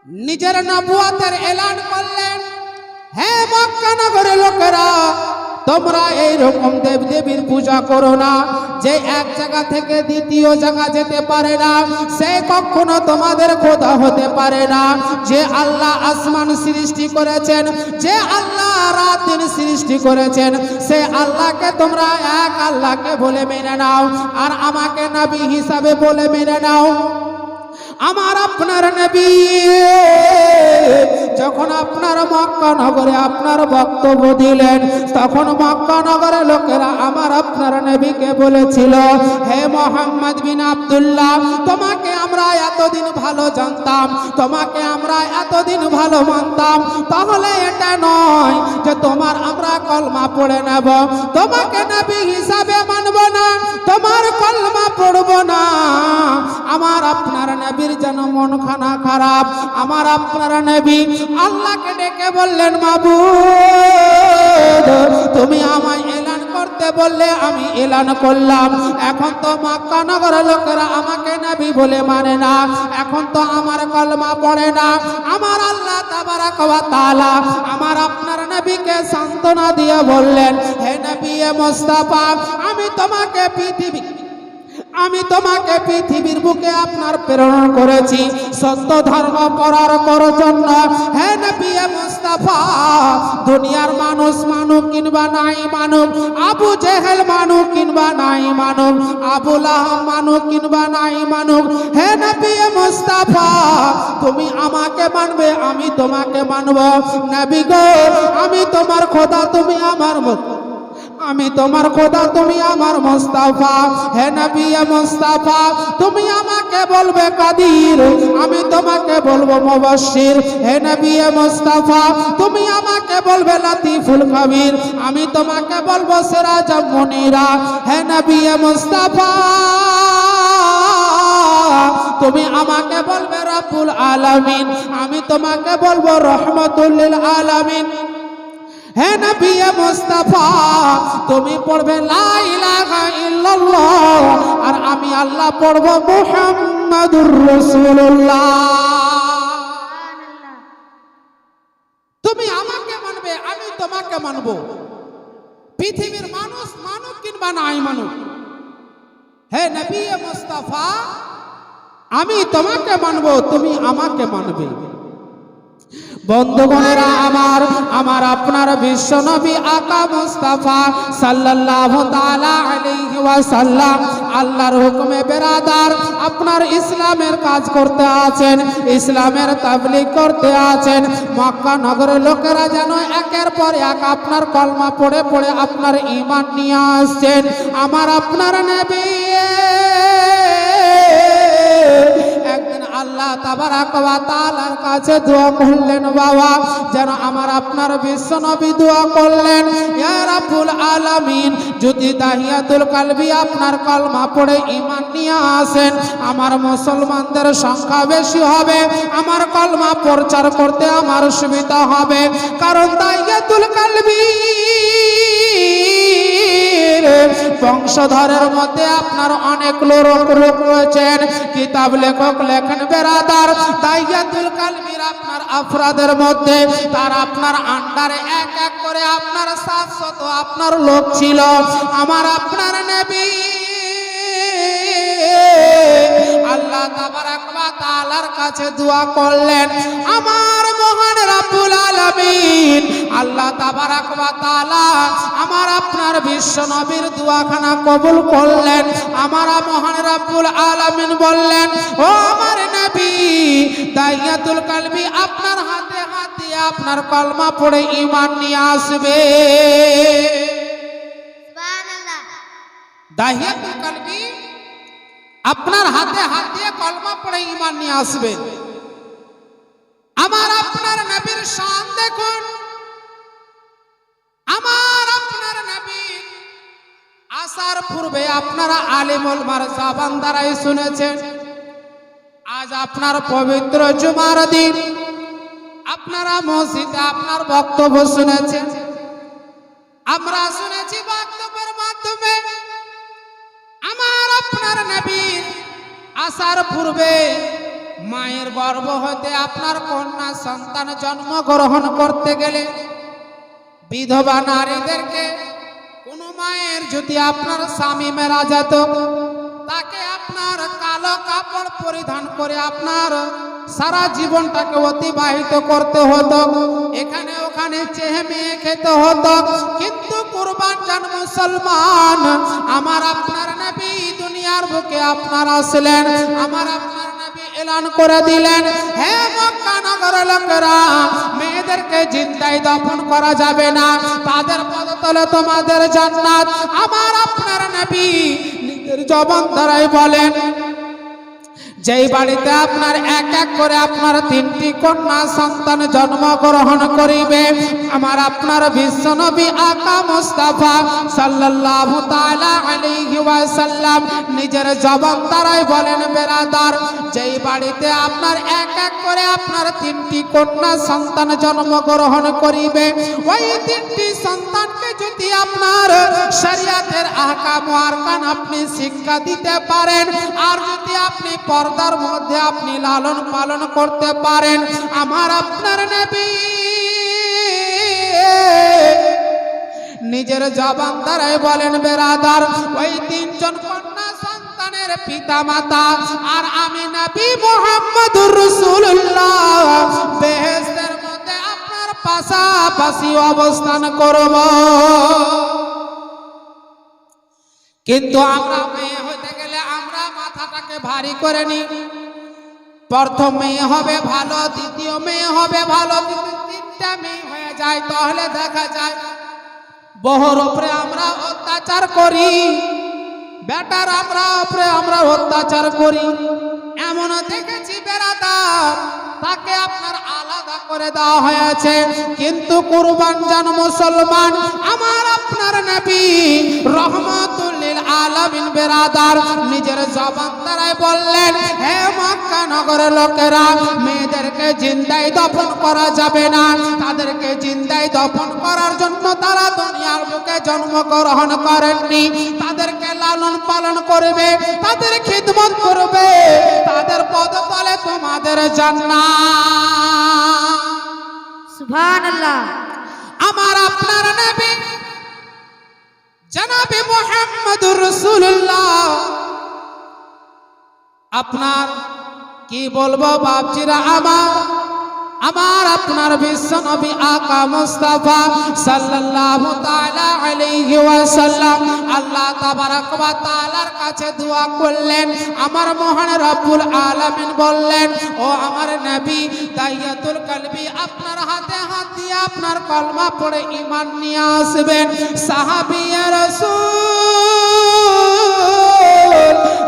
নিজের নবুয়তের এলান করলেন, হে মক্কা নগরের লোকেরা, তোমরা এইরকম দেবদেবীর পূজা করো না। যে এক জায়গা থেকে দ্বিতীয় জায়গা যেতে পারে না, সে কখনো তোমাদের খোদা হতে পারে না। যে আল্লাহ আসমান সৃষ্টি করেছেন, যে আল্লাহ রাত দিন সৃষ্টি করেছেন, সে আল্লাহকে তোমরা এক আল্লাহকে বলে মেনে নাও, আর আমাকে নবী হিসাবে বলে মেনে নাও। আমার আপনার নবী যখন আপনার মক্কা নগরে আপনার বক্তব্য দিলেন, তখন মক্কা নগরের লোকেরা আমার আপনার নবীকে বলেছিল, হে মোহাম্মদ বিন আব্দুল্লাহ, তোমাকে আমরা এতদিন ভালো জানতাম, তোমাকে আমরা এতদিন ভালো মানতাম, তাহলে এটা নয় যে তোমার আমরা কলমা পড়ে নেব, তোমাকে নবী হিসাবে মানব না, তোমার কলমা পড়ব না। আমার আপনার নবীর যেন মন খানা খারাপ। আমার আপনার নবী আল্লাহকে ডেকে বললেন, মাবুদ, তুমি আমায় এলান করতে বললে আমি এলান করলাম। এখন তো মক্কা নগরের লোকেরা আমাকে নবী বলে মানে না, এখন তো আমার কলমা পড়ে না। আমার আল্লাহ তাবারাক ওয়া তাআলা আমার আপনার নবীকে সান্ত্বনা দিয়ে বললেন, হে নবী মুস্তাফা, আমি তোমাকে পৃথিবীর বুকে আপনার প্রেরণ করেছি সত্য ধর্ম করার জন্য। হে নবী মুস্তাফা, দুনিয়ার মানুষ মানুক কিংবা নাই মানুক, আবু জেহেল মানুক কিংবা নাই মানুক, আবু লাহাব মানুক কিংবা নাই মানুক, হে নবী মুস্তাফা, তুমি আমাকে মানবে, আমি তোমাকে মানব। নবী গো, আমি তোমার খোদা, তুমি আমার আমি তোমার খোদা, তুমি আমার মুস্তাফা। হে নবী মুস্তাফা, তুমি আমাকে বলবে কাদির, আমি তোমাকে বলবো মুবাশশির। হে নবী মুস্তাফা, তুমি আমাকে বলবে লাতিফুল কবির, আমি তোমাকে বলবো সিরাজাম মুনীরা। হে নবী মুস্তাফা, তুমি আমাকে বলবে রব্বুল আলামিন, আমি তোমাকে বলবো রহমাতুল লিল আলামিন। হে নবী মুস্তাফা, তুমি পড়বে লা ইলাহা ইল্লাল্লাহ, আর আমি আল্লাহ পড়বো মুহাম্মাদুর রাসূলুল্লাহ। তুমি আমাকে মানবে, আমি তোমাকে মানবো, পৃথিবীর মানুষ মানুক কিংবা নাই মানুক। হে নবী মুস্তাফা, আমি তোমাকে মানবো, তুমি আমাকে মানবে। বন্ধুগণেরা আমার আপনার বিশ্ব নবী আকা মুস্তাফা সাল্লাল্লাহু তাআলা আলাইহি ওয়াসাল্লাম আল্লাহর হুকুমে বেরাদার আপনার ইসলামের কাজ করতে আছেন, ইসলামের তাবলীগ করতে আছেন। মক্কা নগরের লোকেরা যেন একের পর এক আপনার কলমা পড়ে পড়ে আপনার ঈমান নিয়ে আসছেন। আমার আপনার নবী একদিন আল্লাহ তাবারাক ওয়া তাআলার কাছে দোয়া করলেন, বাবা যেন আমার আপনার বিশ্ব নবী দোয়া করলেন, ইয়া রাব্বুল আলামিন, যদি তাহিয়াতুল কালবি আপনার কলমা পড়ে ঈমান নিয়ে আসেন, আমার মুসলমানদের সংখ্যা বেশি হবে, আমার কলমা প্রচার করতে আমার সুবিধা হবে। কারণ তাহিয়াতুল কালবি বংশধরের মধ্যে আপনার অনেক লোক রয়েছেন। কিতাব লেখক লেখেন, বেরাদার, তাহিয়াতুল কালবির আপনার আফরাদের মধ্যে তার আপনার আন্ডারে এক এক করে আপনার 700 আপনার লোক ছিল। আমার আপনার নবী আল্লাহ তাবারাক ওয়া তাআলার কাছে দোয়া করলেন, আমার মহান রব্বুল আলামিন আল্লাহ তাবারাক ওয়া তাআলা আমার আপনার বিশ্ব নবীর দোয়াখানা কবুল করলেন। আমার মহান রব্বুল আলামিন বললেন, ও আমার নবী, তাহিয়াতুল কালবি আপনার হাতে হাত দিয়ে আপনার কলমা পড়ে ঈমান নিয়ে আসবে। সুবহানাল্লাহ। তাহিয়াতুল কালবি আপনার হাতে হাত দিয়ে কলমা পড়ে ঈমান নিয়ে আসবে। আমার আপনার নবীর শান দেখুন। আমার আপনার নবী আসার পূর্বে আপনারা আলিমুল মারজাবান দ্বারাই শুনেছেন। আজ আপনার পবিত্র জুমার দিন আপনারা মসজিদে আপনার বক্তব্য শুনেছেন, আমরা শুনেছি বক্তব্যের মাধ্যমে। আমার আপনার নবী আসার পূর্বে মায়ের গর্ভ হতে আপনার কন্যা সন্তান জন্মগ্রহণ করতে গেলে বিধবা নারীদেরকে কোন মায়ের যদি আপনার স্বামী মারা যেত, তাকে আপনার কালো কাপড় পরিধান করে আপনার সারা জীবনটাকে অতিবাহিত করতে হতো, এখানে ওখানে চেয়ে মেয়ে খেতে হতো। কিন্তু কুরবান জান মুসলমান, আমার আপনার নবী দুনিয়ার বুকে আপনার আসলেন, আমার আপনার নবী এলান করে দিলেন, হে মক্কা নগরের লোকেরা, মেয়েদেরকে জিন্দায় দফন করা যাবে না, তাদের পদতলে তোমাদের জান্নাত। আমার আপনার নবী নিজের জবান দ্বারাই বলেন, যেই বাড়িতে আপনার এক এক করে আপনার 3টি কন্যা সন্তান জন্মগ্রহণ করিবে, আমার আপনার বিশ্বনবী আকা মুস্তাফা সাল্লাল্লাহু তাআলা আলাইহি ওয়াসাল্লাম নিজের জবান দ্বারাই বলেন, বেরাদার, যেই বাড়িতে আপনার এক এক করে আপনার 3টি কন্যা সন্তান জন্মগ্রহণ করিবে, ওই 3টি সন্তানকে যদি আপনার শরীয়তের আহকাম ও আরকান আপনি শিক্ষা দিতে পারেন, আর যদি আপনি পর্দার মধ্যে আপনি লালন পালন করতে পারেন, আমার আপনার নবী নিজের জবান দ্বারাই বলেন, বেরাদার, ওই 3জন কন্যা সন্তানের পিতা মাতা আর আমি নবী মুহাম্মদুর রাসূলুল্লাহ বেহেশতের মধ্যে আপনার পাশাপাশি অবস্থান করব। কিন্তু আমরা মেয়ে হতে গেলে আমরা মাথাটাকে ভারী করে নিই, প্রথম মেয়ে হবে ভালো, দ্বিতীয় মেয়ে হবে ভালো, কিন্তু 3টা মেয়ে হয়ে যায়, তাহলে দেখা যায় বহুর উপরে আমরা অত্যাচার করি, বেটার আমরা অত্যাচার করি। এমন দেখেছি বেরাদার, তাকে আপনার আলাদা করে দেওয়া হয়েছে। কিন্তু কুরবান জান মুসলমান, আমার আপনার নবী রহমাতুল লিল আলামিন বেরাদার নিজের জবান দ্বারাই বললেন, হে মক্কা নগরের লোকেরা, মেয়েদেরকে জিন্দায় দফন করা যাবে না, তাদেরকে জিন্দায় দফন করার জন্য তারা দুনিয়ার বুকে জন্মগ্রহণ করেননি, তাদেরকে লালন পালন করবে, তাদের খিদমত করবে, তাদের পদতলে তোমাদের জান্নাত। সুবহানাল্লাহ। আমার আপনার নবী জনাবে মুহাম্মদুর রাসূলুল্লাহ, আপনার কি বলবো বাপজিরা, আমার আপনার বিশ্বনবী আকা মুস্তাফা সাল্লাল্লাহু তাআলা আলাইহি ওয়াসাল্লাম আল্লাহ তাবারাক ওয়া তাআলার কাছে দোয়া করলেন। আমার মহান রব্বুল আলামিন বললেন, ও আমার নবী দাইয়াতুল কলবি, আপনার হাতে হাত দিয়ে আপনার কলমা পড়ে ঈমান নিয়ে আসবেন। সাহাবী রাসূল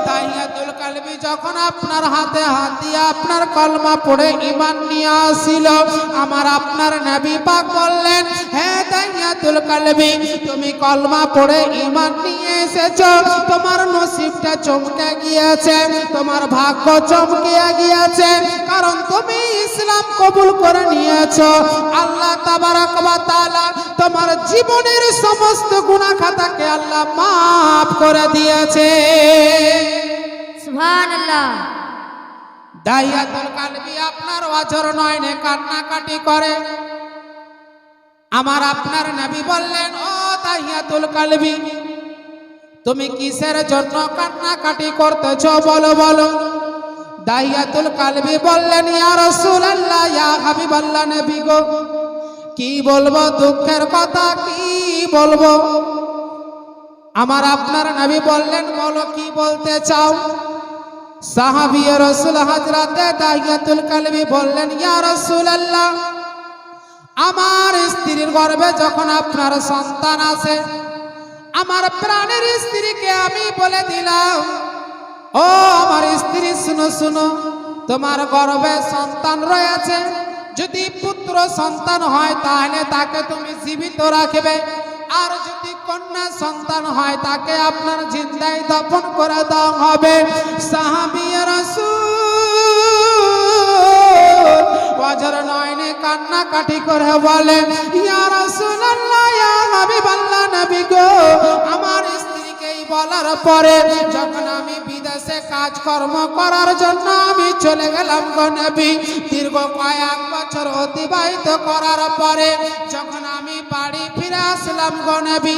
দাইয়াতুল কলবি যখন আপনার হাতে হাত দিয়ে আপনার কলমা পড়ে ঈমান নিয়ে আসিল, আমার আপনার নবী পাক বললেন, হে দাইয়াতুল কলবি, তুমি কলমা পড়ে ঈমান নিয়ে এসেছো, তোমার নসিবটা চমকে গিয়েছে, তোমার ভাগ্য চমকে গিয়েছে, কারণ তুমি ইসলাম কবুল করে নিয়েছো। আল্লাহ তাবারাক ওয়া তাআলা তোমার জীবনের সমস্ত গুনাহ খাতাকে আল্লাহ মাফ করে দিয়েছে। সুবহানাল্লাহ। দাইয়াতুল কলবি আপনার ওয়াজর নয়নে কান্নাকাটি করে। আমার আপনার নবী বললেন, ও দাইয়াতুল কলবি, তুমি কিসের জন্য কান্নাকাটি করতেছো, বলো বলো। দাইয়াতুল কলবি বললেন, ইয়া রাসূলুল্লাহ, ইয়া হাবিবাল্লাহ, নবী গো, কি বলবো, দুঃখের কথা কি বলবো। আমার আপনার নবী বললেন, বলো কি বলতে চাও। সাহাবী রাসূল হযরতে দাইয়াতুল কলবি বললেন, ইয়া রাসূলুল্লাহ, আমার স্ত্রীর গর্ভে যখন আপনার সন্তান আছে, আমার প্রাণের স্ত্রীকে আমি বলে দিলাম, ও আমার স্ত্রী, শুনো শুনো, তোমার গর্ভে সন্তান রয়েছে, যদি পুত্র সন্তান হয় তাহলে তাকে তুমি জীবিত রাখবে, আর যদি কন্যা সন্তান হয় তাকে আপনার জিন্দায় দফন করে দেওয়া হবে। সাহাবী রাসূল ওয়াজর নয়নে কান্নাকাটি করে বলেন, ইয়া রাসূলুল্লাহ, ইয়া হাবিবাল্লাহ, নবী গো, আমার স্ত্রীকে এই বলার পরে যখন আমি বিদেশে কাজকর্ম করার জন্য আমি চলে গেলাম গো নবী। দীর্ঘ কয়েক বছর অতিবাহিত করার পরে যখন আমি বাড়ি ফিরে আসলাম গো নবী,